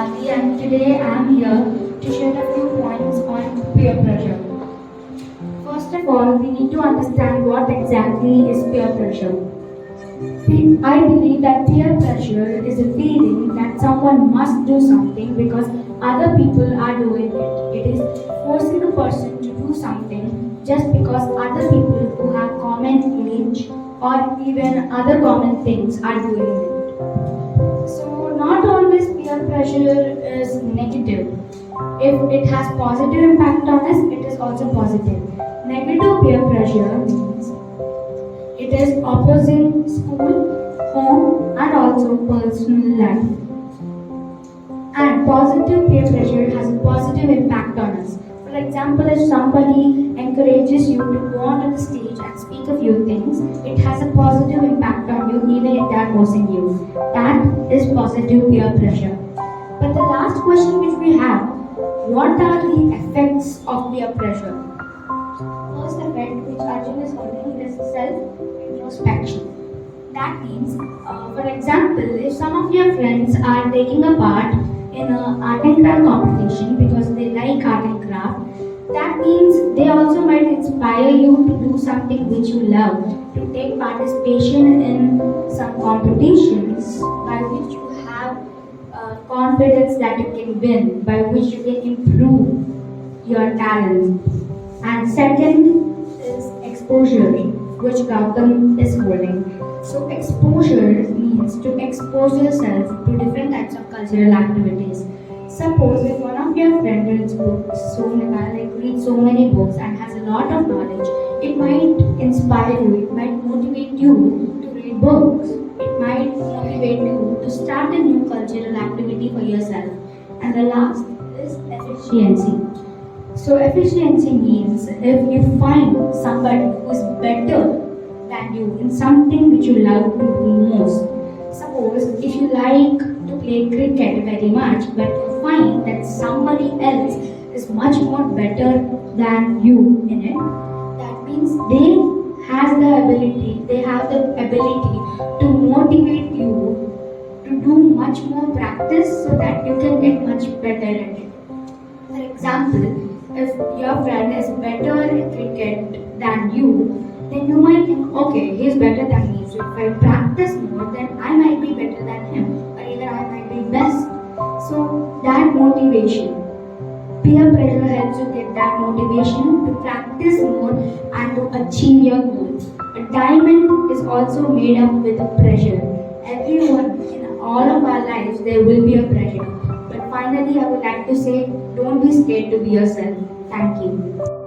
Bharti and today I am here to share a few points on peer pressure. First of all, we need to understand what exactly is peer pressure. I believe that peer pressure is a feeling that someone must do something because other people are doing it. It is forcing a person to do something just because other people who have common age or even other common things are doing it. So, not always peer pressure is negative. If it has positive impact on us, it is also positive. Negative peer pressure means it is opposing school, home, and also personal life. And positive peer pressure has a positive impact on us. For example, if somebody encourages you to go onto the stage and speak a few things, it has a positive impact on you even if they are forcing you. That is positive peer pressure. But the last question which we have, what are the effects of peer pressure? First effect which Arjun is holding is self-introspection. That means, for example, if some of your friends are taking a part in an art and craft competition because they like art and craft, that means they also might inspire you to do something which you love, to take participation in some competitions by which you have confidence that you can win, by which you can improve your talent. And second is exposure, which Gautam is holding. So exposure means to expose yourself to different types of cultural activities. Suppose if one of your friends reads books, reads so many books and has a lot of knowledge, it might inspire you, it might motivate you to read books, it might motivate you to start a new cultural activity for yourself. And the last is efficiency. So efficiency means if you find somebody who is better than you in something which you love to do most. Suppose if you like to play cricket very much, but you find that somebody else is much more better than you in it, that means they have the ability to motivate you to do much more practice so that you can get much better at it. For example, if your friend is better at cricket than you, then you might think, okay, he's better than me. So if I practice more, then I might be better than him, or even I might be best. So that motivation, peer pressure helps you get that motivation to practice more and to achieve your goals. A diamond is also made up with a pressure. Everyone in all of our lives, there will be a pressure. But finally, I would like to say, don't be scared to be yourself. Thank you.